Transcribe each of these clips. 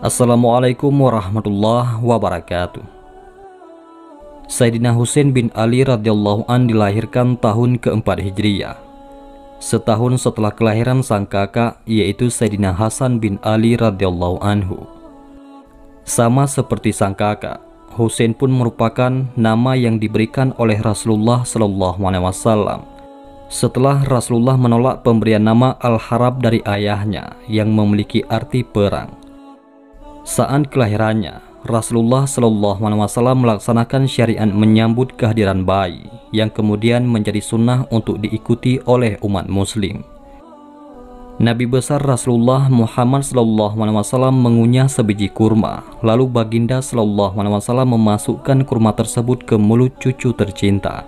Assalamualaikum warahmatullahi wabarakatuh. Sayyidina Husain bin Ali radhiyallahu an dilahirkan tahun keempat Hijriyah, setahun setelah kelahiran sang kakak yaitu Sayyidina Hasan bin Ali radhiyallahu anhu. Sama seperti sang kakak, Husain pun merupakan nama yang diberikan oleh Rasulullah SAW setelah Rasulullah menolak pemberian nama Al-Harab dari ayahnya yang memiliki arti perang. Saat kelahirannya, Rasulullah SAW melaksanakan syariat menyambut kehadiran bayi yang kemudian menjadi sunnah untuk diikuti oleh umat muslim. Nabi besar Rasulullah Muhammad SAW mengunyah sebiji kurma, lalu baginda SAW memasukkan kurma tersebut ke mulut cucu tercinta.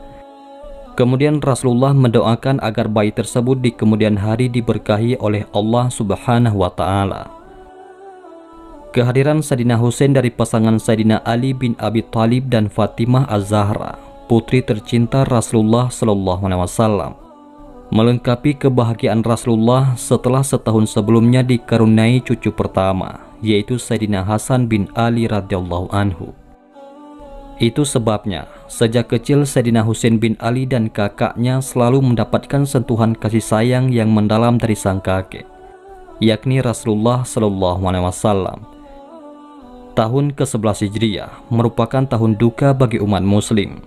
Kemudian Rasulullah mendoakan agar bayi tersebut di kemudian hari diberkahi oleh Allah Subhanahu wa Ta'ala. Kehadiran Sayyidina Husain dari pasangan Sayyidina Ali bin Abi Thalib dan Fatimah Az-Zahra, putri tercinta Rasulullah SAW, melengkapi kebahagiaan Rasulullah setelah setahun sebelumnya dikaruniai cucu pertama, yaitu Sayyidina Hasan bin Ali radhiyallahu anhu. Itu sebabnya, sejak kecil Sayyidina Husain bin Ali dan kakaknya selalu mendapatkan sentuhan kasih sayang yang mendalam dari sang kakek, yakni Rasulullah SAW. Tahun ke-11 Hijriyah merupakan tahun duka bagi umat muslim.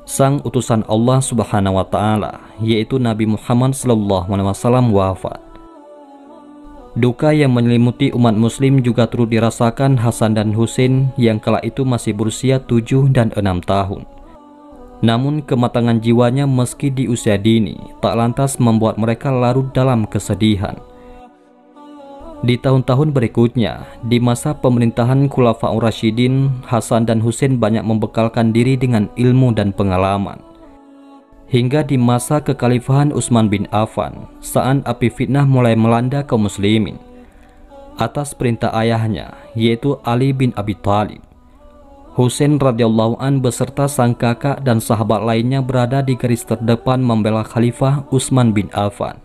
Sang utusan Allah Subhanahu wa Ta'ala, yaitu Nabi Muhammad SAW, wafat. Duka yang menyelimuti umat muslim juga turut dirasakan Hasan dan Husain yang kala itu masih berusia 7 dan 6 tahun. Namun kematangan jiwanya meski di usia dini tak lantas membuat mereka larut dalam kesedihan. Di tahun-tahun berikutnya, di masa pemerintahan Khulafaur Rasyidin, Hasan dan Husain banyak membekalkan diri dengan ilmu dan pengalaman. Hingga di masa kekhalifahan Utsman bin Affan, saat api fitnah mulai melanda kaum muslimin, atas perintah ayahnya, yaitu Ali bin Abi Thalib, Husain radhiyallahu an beserta sang kakak dan sahabat lainnya berada di garis terdepan membela Khalifah Utsman bin Affan.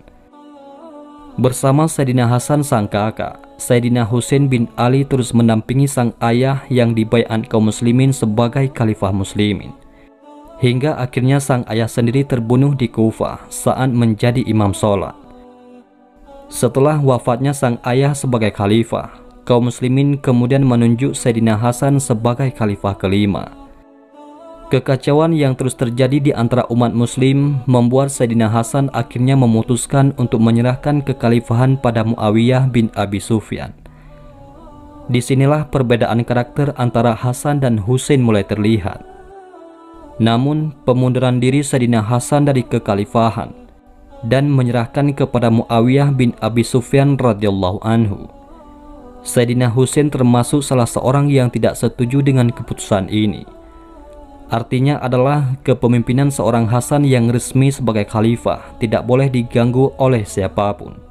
Bersama Sayyidina Hasan sang kakak, Sayyidina Husain bin Ali terus mendampingi sang ayah yang dibaiat kaum muslimin sebagai khalifah muslimin. Hingga akhirnya sang ayah sendiri terbunuh di Kufah saat menjadi imam sholat. Setelah wafatnya sang ayah sebagai khalifah, kaum muslimin kemudian menunjuk Sayyidina Hasan sebagai khalifah kelima. Kekacauan yang terus terjadi di antara umat muslim membuat Sayyidina Hasan akhirnya memutuskan untuk menyerahkan kekhalifahan pada Muawiyah bin Abi Sufyan. Disinilah perbedaan karakter antara Hasan dan Husain mulai terlihat. Namun pemunduran diri Sayyidina Hasan dari kekhalifahan dan menyerahkan kepada Muawiyah bin Abi Sufyan radhiyallahu anhu. Sayyidina Husain termasuk salah seorang yang tidak setuju dengan keputusan ini. Artinya adalah kepemimpinan seorang Hasan yang resmi sebagai khalifah tidak boleh diganggu oleh siapapun.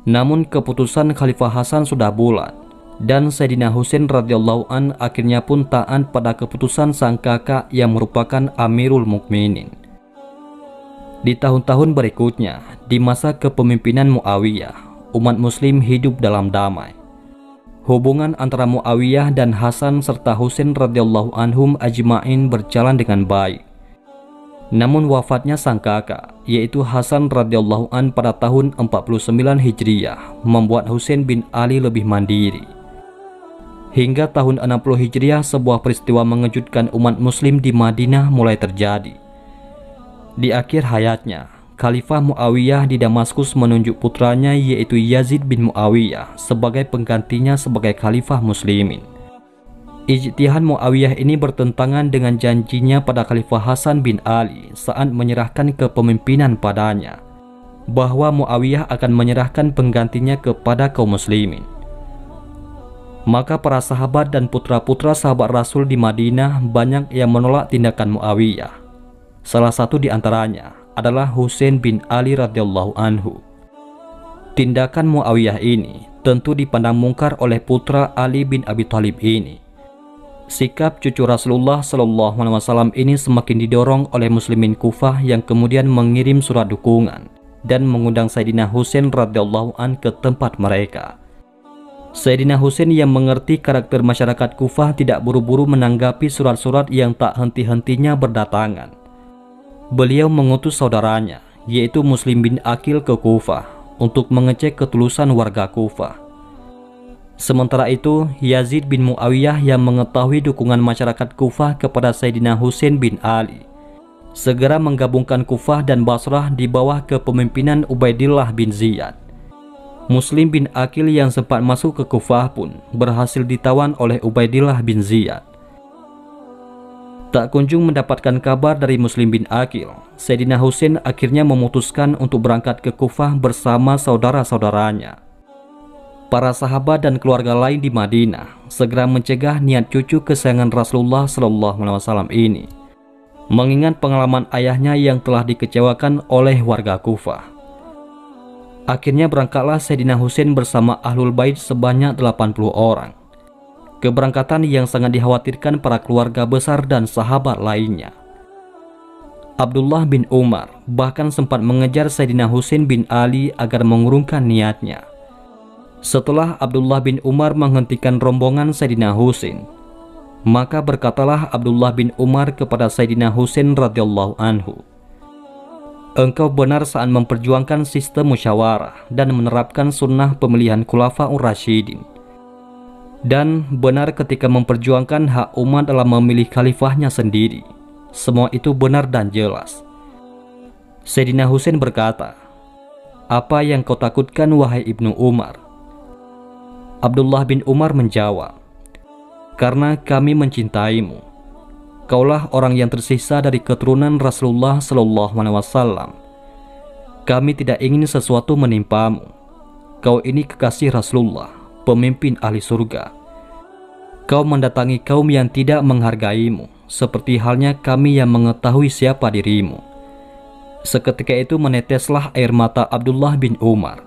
Namun keputusan Khalifah Hasan sudah bulat dan Sayyidina Husain radhiyallahu an akhirnya pun taat pada keputusan sang kakak yang merupakan Amirul Mukminin. Di tahun-tahun berikutnya, di masa kepemimpinan Muawiyah, umat muslim hidup dalam damai. Hubungan antara Muawiyah dan Hasan serta Husain radhiyallahu anhum ajma'in berjalan dengan baik. Namun wafatnya sang kakak, yaitu Hasan radhiyallahu an pada tahun 49 Hijriyah, membuat Husain bin Ali lebih mandiri. Hingga tahun 60 Hijriyah, sebuah peristiwa mengejutkan umat muslim di Madinah mulai terjadi. Di akhir hayatnya, Khalifah Muawiyah di Damaskus menunjuk putranya yaitu Yazid bin Muawiyah sebagai penggantinya sebagai khalifah muslimin. Ijtihad Muawiyah ini bertentangan dengan janjinya pada Khalifah Hasan bin Ali saat menyerahkan kepemimpinan padanya, bahwa Muawiyah akan menyerahkan penggantinya kepada kaum muslimin. Maka para sahabat dan putra-putra sahabat Rasul di Madinah banyak yang menolak tindakan Muawiyah. Salah satu di antaranya adalah Husain bin Ali radhiyallahu anhu. Tindakan Muawiyah ini tentu dipandang mungkar oleh putra Ali bin Abi Thalib ini. Sikap cucu Rasulullah SAW ini semakin didorong oleh muslimin Kufah yang kemudian mengirim surat dukungan dan mengundang Sayyidina Husain radhiyallahu an ke tempat mereka. Sayyidina Husain yang mengerti karakter masyarakat Kufah tidak buru-buru menanggapi surat-surat yang tak henti-hentinya berdatangan. Beliau mengutus saudaranya, yaitu Muslim bin Aqil ke Kufah untuk mengecek ketulusan warga Kufah. Sementara itu, Yazid bin Muawiyah yang mengetahui dukungan masyarakat Kufah kepada Sayyidina Husain bin Ali segera menggabungkan Kufah dan Basrah di bawah kepemimpinan Ubaidillah bin Ziyad. Muslim bin Aqil yang sempat masuk ke Kufah pun berhasil ditawan oleh Ubaidillah bin Ziyad. Tak kunjung mendapatkan kabar dari Muslim bin Aqil, Sayyidina Husain akhirnya memutuskan untuk berangkat ke Kufah bersama saudara-saudaranya. Para sahabat dan keluarga lain di Madinah segera mencegah niat cucu kesayangan Rasulullah SAW ini, mengingat pengalaman ayahnya yang telah dikecewakan oleh warga Kufah. Akhirnya berangkatlah Sayyidina Husain bersama Ahlul Bait sebanyak 80 orang. Keberangkatan yang sangat dikhawatirkan para keluarga besar dan sahabat lainnya. Abdullah bin Umar bahkan sempat mengejar Sayyidina Husain bin Ali agar mengurungkan niatnya. Setelah Abdullah bin Umar menghentikan rombongan Sayyidina Husain, maka berkatalah Abdullah bin Umar kepada Sayyidina Husain radhiyallahu anhu, "Engkau benar saat memperjuangkan sistem musyawarah dan menerapkan sunnah pemilihan Khulafaur Rasyidin. Dan benar ketika memperjuangkan hak umat dalam memilih khalifahnya sendiri. Semua itu benar dan jelas." Sayyidina Husain berkata, "Apa yang kau takutkan wahai Ibnu Umar?" Abdullah bin Umar menjawab, "Karena kami mencintaimu. Kaulah orang yang tersisa dari keturunan Rasulullah SAW. Kami tidak ingin sesuatu menimpamu. Kau ini kekasih Rasulullah, pemimpin ahli surga. Kau mendatangi kaum yang tidak menghargaimu, seperti halnya kami yang mengetahui siapa dirimu." Seketika itu meneteslah air mata Abdullah bin Umar.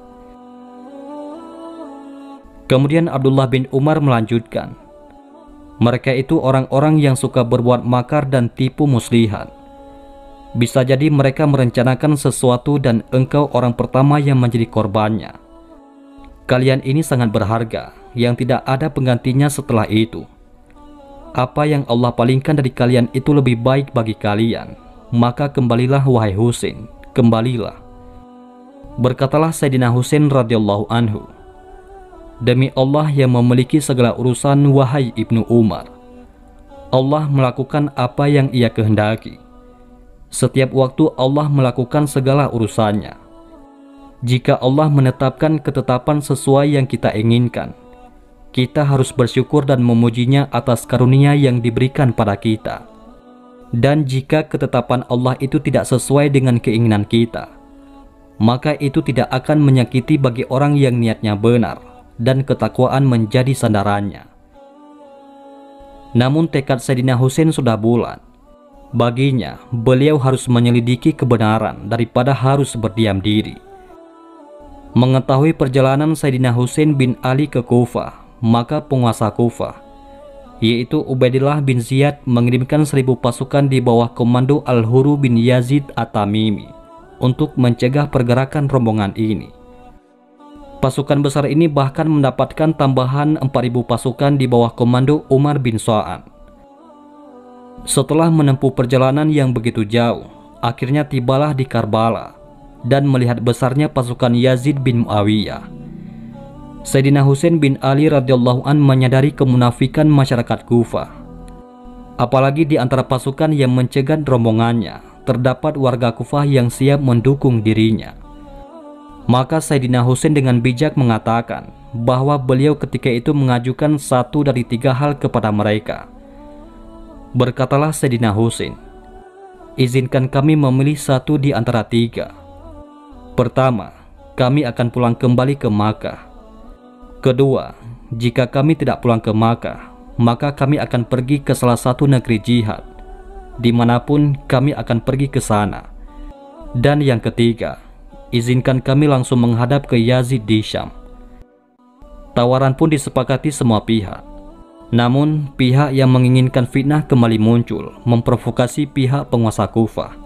Kemudian Abdullah bin Umar melanjutkan, "Mereka itu orang-orang yang suka berbuat makar dan tipu muslihat. Bisa jadi mereka merencanakan sesuatu dan engkau orang pertama yang menjadi korbannya. Kalian ini sangat berharga, yang tidak ada penggantinya setelah itu. Apa yang Allah palingkan dari kalian itu lebih baik bagi kalian, maka kembalilah wahai Husain, kembalilah." Berkatalah Sayyidina Husain radhiyallahu anhu, "Demi Allah yang memiliki segala urusan, wahai Ibnu Umar, Allah melakukan apa yang Ia kehendaki. Setiap waktu Allah melakukan segala urusannya. Jika Allah menetapkan ketetapan sesuai yang kita inginkan, kita harus bersyukur dan memujinya atas karunia yang diberikan pada kita. Dan jika ketetapan Allah itu tidak sesuai dengan keinginan kita, maka itu tidak akan menyakiti bagi orang yang niatnya benar dan ketakwaan menjadi sandarannya." Namun tekad Sayyidina Husain sudah bulat. Baginya, beliau harus menyelidiki kebenaran daripada harus berdiam diri. Mengetahui perjalanan Sayyidina Husain bin Ali ke Kufah, maka penguasa Kufah, yaitu Ubaidillah bin Ziyad, mengirimkan 1000 pasukan di bawah komando Al-Huru bin Yazid At-Tamimi untuk mencegah pergerakan rombongan ini. Pasukan besar ini bahkan mendapatkan tambahan 4000 pasukan di bawah komando Umar bin Sa'ad. Setelah menempuh perjalanan yang begitu jauh, akhirnya tibalah di Karbala dan melihat besarnya pasukan Yazid bin Muawiyah. Sayyidina Husain bin Ali radhiyallahu an menyadari kemunafikan masyarakat Kufah. Apalagi di antara pasukan yang mencegat rombongannya, terdapat warga Kufah yang siap mendukung dirinya. Maka Sayyidina Husain dengan bijak mengatakan bahwa beliau ketika itu mengajukan 1 dari 3 hal kepada mereka. Berkatalah Sayyidina Husain, "Izinkan kami memilih 1 di antara 3. Pertama, kami akan pulang kembali ke Makkah. Kedua, jika kami tidak pulang ke Makkah, maka kami akan pergi ke salah satu negeri jihad, dimanapun kami akan pergi ke sana. Dan yang ketiga, izinkan kami langsung menghadap ke Yazid di Syam." Tawaran pun disepakati semua pihak. Namun, pihak yang menginginkan fitnah kembali muncul, memprovokasi pihak penguasa Kufah.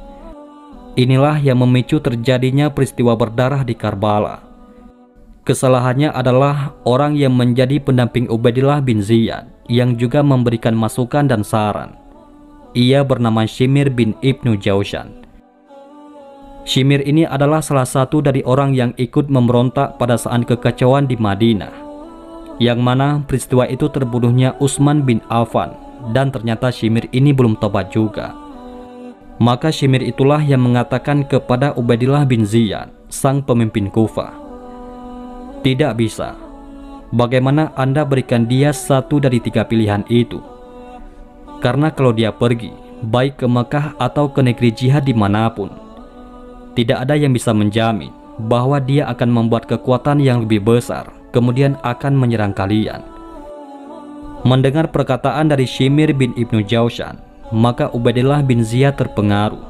Inilah yang memicu terjadinya peristiwa berdarah di Karbala. Kesalahannya adalah orang yang menjadi pendamping Ubaidillah bin Ziyad yang juga memberikan masukan dan saran. Ia bernama Shimir bin Ibnu Jaushan. Shimir ini adalah salah satu dari orang yang ikut memberontak pada saat kekacauan di Madinah, yang mana peristiwa itu terbunuhnya Utsman bin Affan, dan ternyata Shimir ini belum tobat juga. Maka Shimir itulah yang mengatakan kepada Ubaidillah bin Ziyad, sang pemimpin Kufah, "Tidak bisa. Bagaimana Anda berikan dia satu dari 3 pilihan itu? Karena kalau dia pergi, baik ke Mekah atau ke negeri jihad dimanapun, tidak ada yang bisa menjamin bahwa dia akan membuat kekuatan yang lebih besar, kemudian akan menyerang kalian." Mendengar perkataan dari Shimir bin Ibnu Jaushan, maka Ubaidillah bin Ziyad terpengaruh.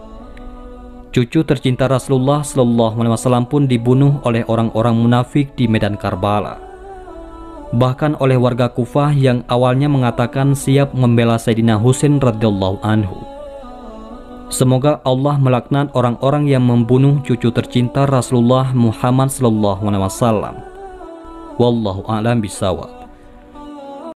Cucu tercinta Rasulullah SAW pun dibunuh oleh orang-orang munafik di medan Karbala. Bahkan oleh warga Kufah yang awalnya mengatakan siap membela Sayyidina Husain radhiyallahu anhu. Semoga Allah melaknat orang-orang yang membunuh cucu tercinta Rasulullah Muhammad SAW. Wallahu a'lam bishawab.